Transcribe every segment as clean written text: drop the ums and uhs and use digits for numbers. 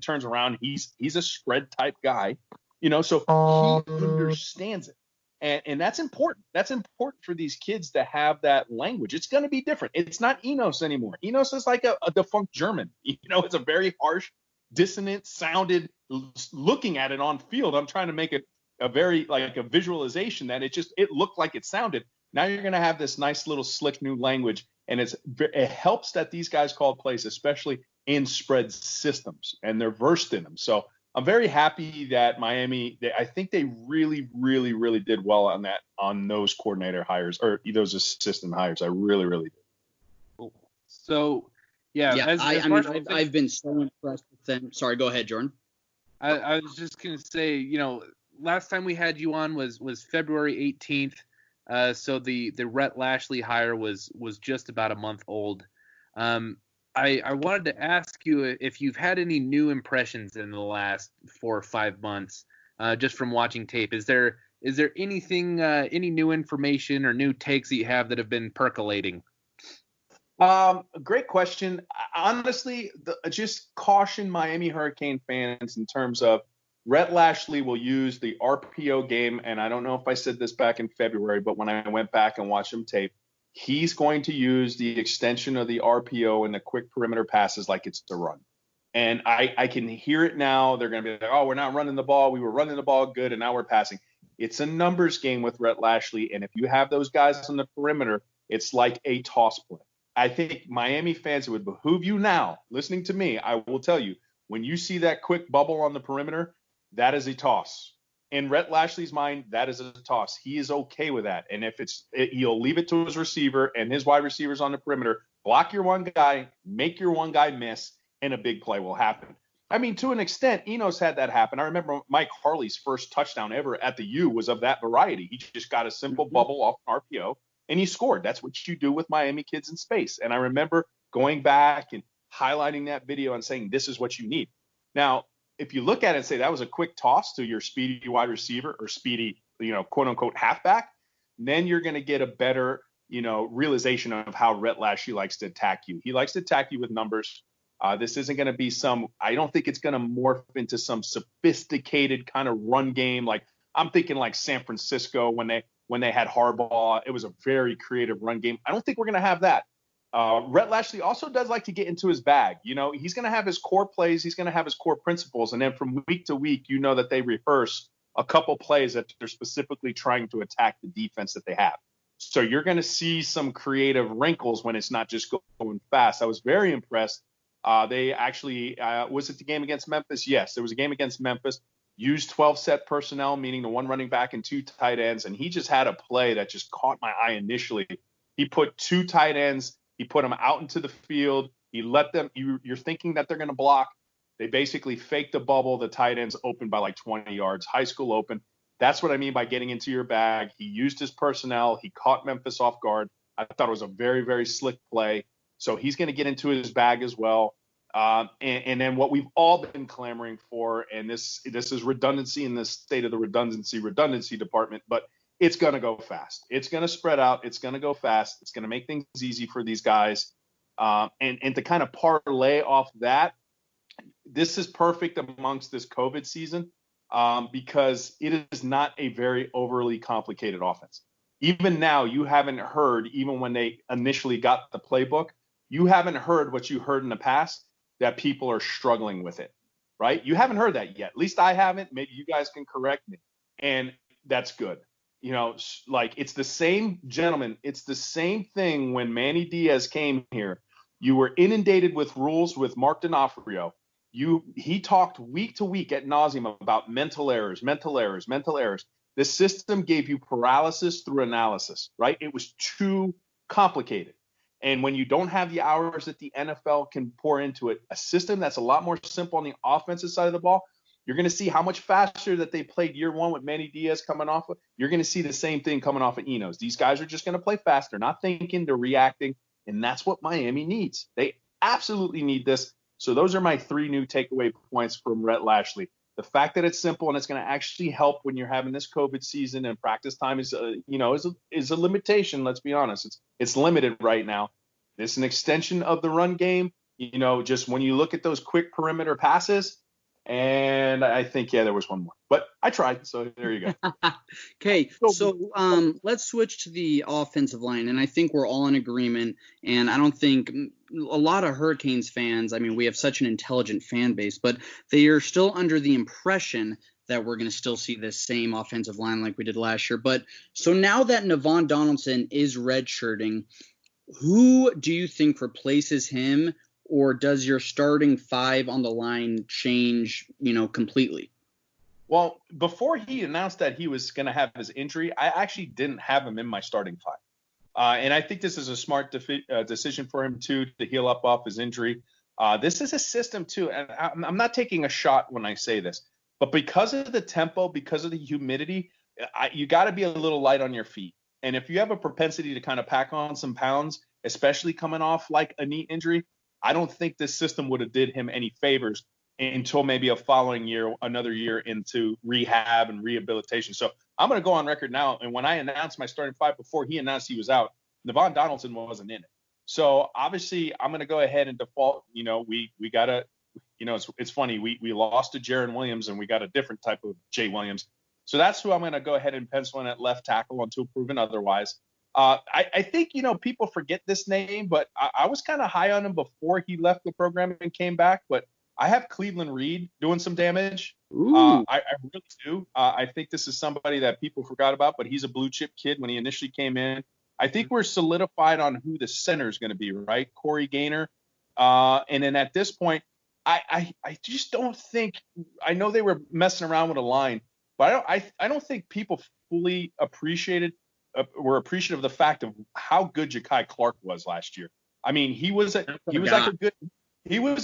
turns around. He's a spread type guy, so he understands it. And that's important. That's important for these kids to have that language. It's going to be different. It's not Enos anymore. Enos is like a defunct German. It's a very harsh, dissonant sounded. Looking at it on field, I'm trying to make it a very like a visualization that it looked like it sounded. Now you're going to have this nice little slick new language, and it helps that these guys call plays, especially in spread systems, and they're versed in them. So I'm very happy that Miami, I think they really, really, really did well on those coordinator hires or those assistant hires. I really, really did. Cool. So, yeah. I've been so impressed with them. Sorry, go ahead, Jordan. I was just going to say, last time we had you on was February 18th. So the Rhett Lashley hire was just about a month old. I wanted to ask you if you've had any new impressions in the last 4 or 5 months, just from watching tape. Is there anything, any new information or new takes that you have that have been percolating? Great question. Honestly, just caution Miami Hurricane fans in terms of Rhett Lashley will use the RPO game, and I don't know if I said this back in February, but when I went back and watched him tape, he's going to use the extension of the RPO and the quick perimeter passes like it's a run. And I can hear it now. They're going to be like, oh, we're not running the ball. We were running the ball good, and now we're passing. It's a numbers game with Rhett Lashley, and if you have those guys on the perimeter, it's like a toss play. I think Miami fans, it would behoove you now, listening to me, I will tell you, when you see that quick bubble on the perimeter, that is a toss. In Rhett Lashley's mind, that is a toss. He is okay with that. And if he'll leave it to his receiver and his wide receivers on the perimeter, block your one guy, make your one guy miss, and a big play will happen. I mean, to an extent, Enos had that happen. I remember Mike Harley's first touchdown ever at the U was of that variety. He just got a simple bubble off an RPO, and he scored. That's what you do with Miami kids in space. And I remember going back and highlighting that video and saying, this is what you need. Now, if you look at it and say that was a quick toss to your speedy wide receiver or speedy, quote unquote halfback, then you're going to get a better, realization of how Rhett Lashley likes to attack you. He likes to attack you with numbers. This isn't going to be I don't think it's going to morph into some sophisticated kind of run game. Like I'm thinking like San Francisco when they had Harbaugh, it was a very creative run game. I don't think we're going to have that. Rhett Lashley also does like to get into his bag. He's going to have his core plays. He's going to have his core principles. And then from week to week, that they rehearse a couple plays that they're specifically trying to attack the defense that they have. So you're going to see some creative wrinkles when it's not just going fast. I was very impressed. They actually, was it the game against Memphis? Yes, there was a game against Memphis. Used 12 set personnel, meaning the one running back and 2 tight ends. And he just had a play that just caught my eye initially. He put 2 tight ends. He put them out into the field. He let them – you're thinking that they're going to block. They basically faked the bubble. The tight ends open by like 20 yards. High school open. That's what I mean by getting into your bag. He used his personnel. He caught Memphis off guard. I thought it was a very, very slick play. So he's going to get into his bag as well. And then what we've all been clamoring for, and this is redundancy in the state of the redundancy department, but it's going to go fast. It's going to spread out. It's going to go fast. It's going to make things easy for these guys. And to kind of parlay off that, this is perfect amongst this COVID season because it is not a very overly complicated offense. Even now, you haven't heard, even when they initially got the playbook, you haven't heard what you heard in the past, that people are struggling with it, right? You haven't heard that yet. At least I haven't. Maybe you guys can correct me. And that's good. Like it's the same, gentlemen, it's the same thing when Manny Diaz came here. You were inundated with rules with Mark D'Onofrio. He talked week to week ad nauseum about mental errors. The system gave you paralysis through analysis, right? It was too complicated. And when you don't have the hours that the NFL can pour into it, a system that's a lot more simple on the offensive side of the ball, you're going to see how much faster that they played year one with Manny Diaz coming off of. You're going to see the same thing coming off of Enos. These guys are just going to play faster, not thinking, they're reacting. And that's what Miami needs. They absolutely need this. So those are my 3 new takeaway points from Rhett Lashley. The fact that it's simple and it's going to actually help when you're having this COVID season and practice time is a limitation. Let's be honest. It's limited right now. It's an extension of the run game. Just when you look at those quick perimeter passes, And I think, there was one more. But I tried, so there you go. Okay, so let's switch to the offensive line, and I think we're all in agreement, and I don't think a lot of Hurricanes fans, I mean, we have such an intelligent fan base, but they are still under the impression that we're going to still see this same offensive line like we did last year. But so now that Navon Donaldson is redshirting, who do you think replaces him, or does your starting five on the line change, completely? Well, before he announced that he was going to have his injury, I actually didn't have him in my starting five. And I think this is a smart decision for him, too, to heal up off his injury. This is a system, too, and I'm not taking a shot when I say this, but because of the tempo, because of the humidity, you got to be a little light on your feet. And if you have a propensity to kind of pack on some pounds, especially coming off like a knee injury, I don't think this system would have did him any favors until maybe a following year, another year into rehab and rehabilitation. So I'm going to go on record now. And when I announced my starting five before he announced he was out, Navon Donaldson wasn't in it. So obviously I'm going to go ahead and default. We got to, it's funny. We lost to Jaron Williams and we got a different type of Jay Williams. So that's who I'm going to go ahead and pencil in at left tackle until proven otherwise. I think, people forget this name, but I was kind of high on him before he left the program and came back. But I have Cleveland Reed doing some damage. I really do. I think this is somebody that people forgot about, but he's a blue chip kid when he initially came in. I think we're solidified on who the center is going to be, right? Corey Gaynor. And then at this point, I just don't think – I know they were messing around with a line, but I don't think people fully were appreciative of the fact of how good Ja'Kai Clark was last year. I mean, he was a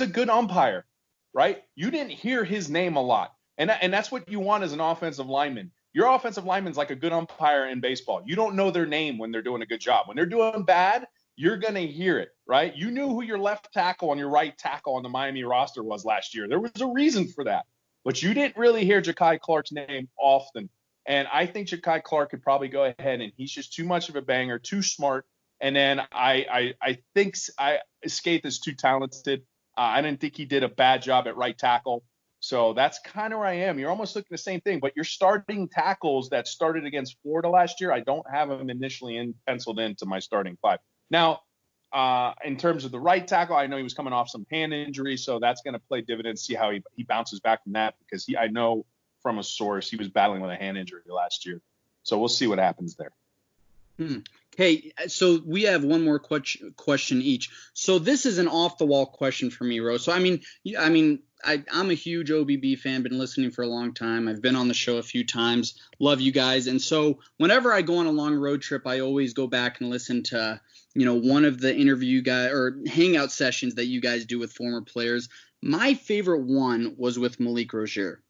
good umpire. Right? You didn't hear his name a lot. And that's what you want as an offensive lineman. Your offensive lineman's like a good umpire in baseball. You don't know their name when they're doing a good job. When they're doing bad, you're going to hear it, right? You knew who your left tackle and your right tackle on the Miami roster was last year. There was a reason for that. But you didn't really hear Ja'Kai Clark's name often. And I think Ja'Kai Clark could probably go ahead, and he's just too much of a banger, too smart. And then I think Skaith is too talented. I didn't think he did a bad job at right tackle. So that's kind of where I am. You're almost looking at the same thing, but you're starting tackles that started against Florida last year. I don't have them initially penciled into my starting five. Now, in terms of the right tackle, I know he was coming off some hand injury, so that's going to play dividends, see how he bounces back from that, because I know from a source he was battling with a hand injury last year. So we'll see what happens there. Okay, so we have one more question each. So this is an off-the-wall question for me, Rose. So I'm a huge OBB fan, been listening for a long time. I've been on the show a few times. Love you guys. And so whenever I go on a long road trip, I always go back and listen to, one of the interview guys or hangout sessions that you guys do with former players. My favorite one was with Malik Rozier.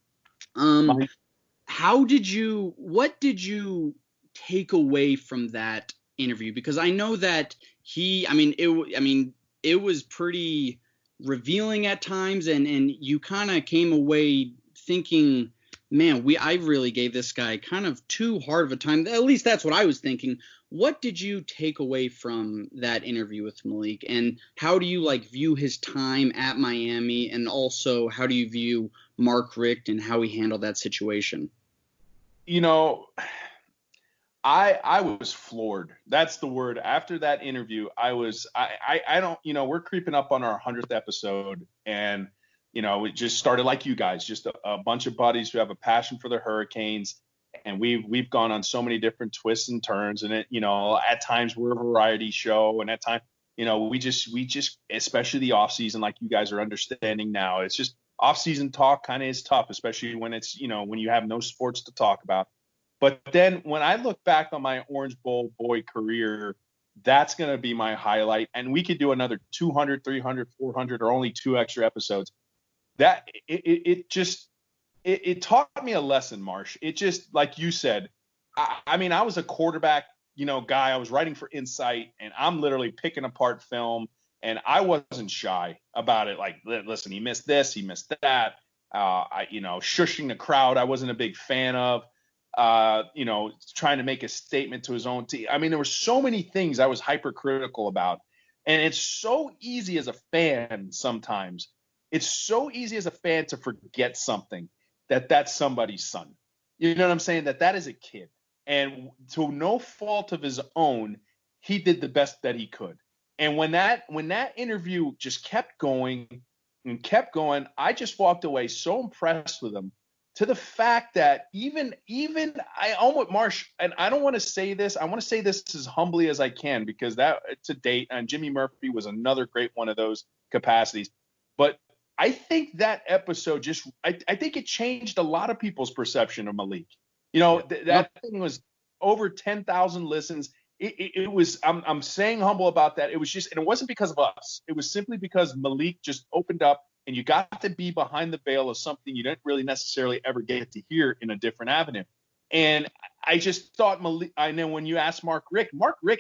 What did you take away from that interview? Because I know that it was pretty revealing at times, and you kind of came away thinking, man, I really gave this guy kind of too hard of a time. At least that's what I was thinking. What did you take away from that interview with Malik, and how do you view his time at Miami, and also how do you view Mark Richt and how he handled that situation? I was floored. That's the word. After that interview, we're creeping up on our 100th episode, and, it just started like you guys, just a bunch of buddies who have a passion for the Hurricanes. And we've gone on so many different twists and turns, and at times we're a variety show, and at times, we just, especially the off season, like you guys are understanding now, it's just off season talk kind of is tough, especially when it's, when you have no sports to talk about. But then when I look back on my Orange Bowl boy career, that's going to be my highlight. And we could do another 200, 300, 400, or only 2 extra episodes. That it taught me a lesson, Marsh. It just, like you said, I was a quarterback, guy. I was writing for Insight, and I'm literally picking apart film, and I wasn't shy about it. Like, listen, he missed this, he missed that. Shushing the crowd, I wasn't a big fan of. Trying to make a statement to his own team. There were so many things I was hypercritical about. And it's so easy as a fan sometimes it's so easy as a fan to forget something that's somebody's son. You know what I'm saying? That is a kid. And to no fault of his own, he did the best that he could. And when that interview just kept going and kept going, I just walked away so impressed with him, to the fact that even I almost, Marsh, and I don't want to say this, I want to say this as humbly as I can, because that to date, and Jimmy Murphy was another great one of those capacities. But I think that episode I think it changed a lot of people's perception of Malik. You know, that thing was over 10,000 listens. It was, I'm saying humble about that. It was just, and it wasn't because of us. It was simply because Malik just opened up, and you got to be behind the veil of something you didn't really necessarily ever get to hear in a different avenue. And I just thought Malik, I know when you asked Mark Richt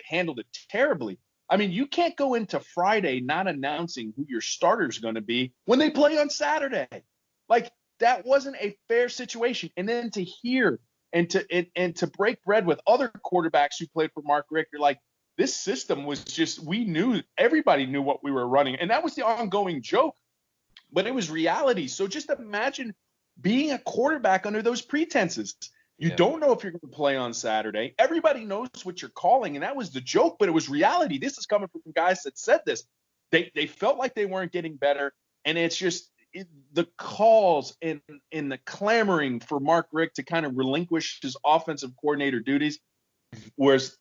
handled it terribly. I mean, you can't go into Friday not announcing who your starter's going to be when they play on Saturday. Like, that wasn't a fair situation. And then to hear and to break bread with other quarterbacks who played for Mark Richt, you're like, this system was just, everybody knew what we were running. And that was the ongoing joke, but it was reality. So just imagine being a quarterback under those pretenses. You don't know if you're going to play on Saturday. Everybody knows what you're calling, and that was the joke, but it was reality. This is coming from guys that said this. They felt like they weren't getting better, and it's just the calls and the clamoring for Mark Richt to kind of relinquish his offensive coordinator duties was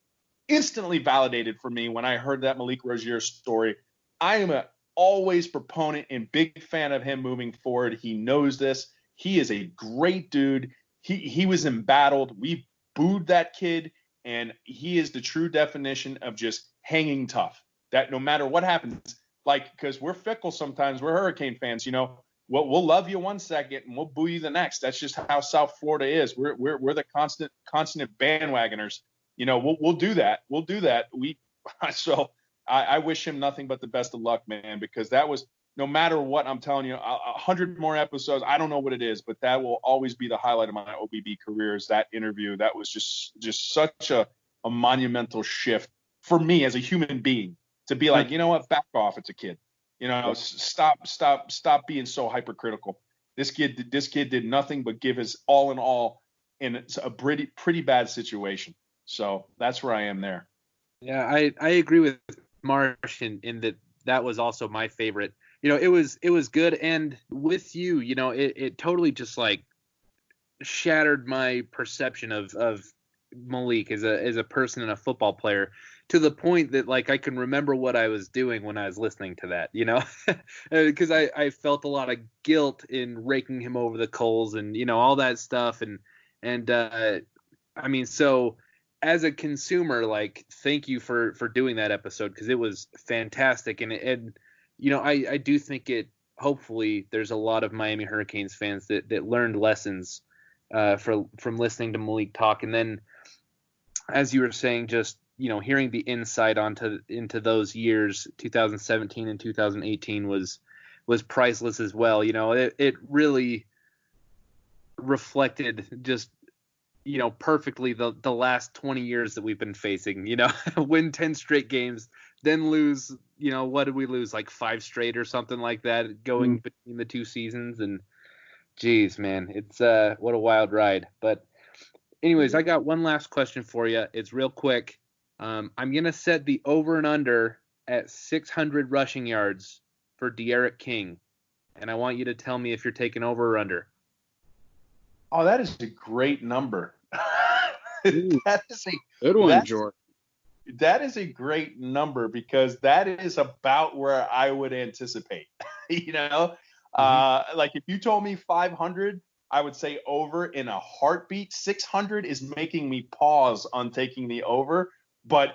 instantly validated for me when I heard that Malik Rozier story. I am a always proponent and big fan of him moving forward. He knows this. He is a great dude. He was embattled. We booed that kid, and he is the true definition of just hanging tough. That no matter what happens, like, because we're fickle sometimes, we're Hurricane fans, you know. We'll love you one second and we'll boo you the next. That's just how South Florida is. We're the constant bandwagoners. You know, we'll do that. We'll do that. So I wish him nothing but the best of luck, man, because that was, no matter what, I'm telling you, 100 more episodes, I don't know what it is, but that will always be the highlight of my OBB career, is that interview. That was just such a monumental shift for me as a human being, to be like, you know what, back off, it's a kid. You know, stop being so hypercritical. This kid did nothing but give his all in all in a pretty bad situation. So that's where I am there. Yeah, I agree with Marsh in that was also my favorite. You know, it was good, and with you, you know, it totally just like shattered my perception of Malik as a person and a football player, to the point that, like, I can remember what I was doing when I was listening to that, you know, because I felt a lot of guilt in raking him over the coals and, you know, all that stuff. And I mean, so as a consumer, like, thank you for doing that episode, because it was fantastic. And you know, I do think hopefully there's a lot of Miami Hurricanes fans that learned lessons from listening to Malik talk. And then, as you were saying, just, you know, hearing the insight into those years, 2017 and 2018 was priceless as well. You know, it really reflected just, you know, perfectly the last 20 years that we've been facing. You know, win 10 straight games, then lose, you know, what did we lose, like 5 straight or something like that, going between the 2 seasons. And geez, man, it's what a wild ride. But anyways, I got one last question for you. It's real quick. I'm going to set the over and under at 600 rushing yards for De'Aaron King, and I want you to tell me if you're taking over or under. Oh, that is a great number. That is a good one, George. That is a great number, because that is about where I would anticipate. You know, like if you told me 500, I would say over in a heartbeat. 600 is making me pause on taking the over, but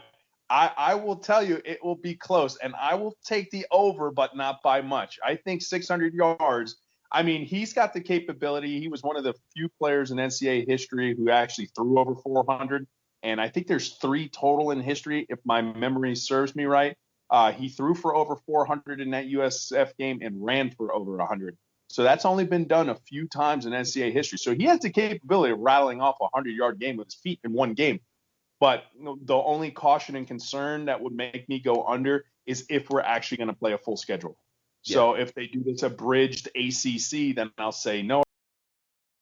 I will tell you it will be close, and I will take the over, but not by much. I think 600 yards. I mean, he's got the capability. He was one of the few players in NCAA history who actually threw over 400. And I think there's 3 total in history, if my memory serves me right. He threw for over 400 in that USF game and ran for over 100. So that's only been done a few times in NCAA history. So he has the capability of rattling off a 100-yard game with his feet in one game. But the only caution and concern that would make me go under is if we're actually going to play a full schedule. So if they do this abridged ACC, then I'll say no.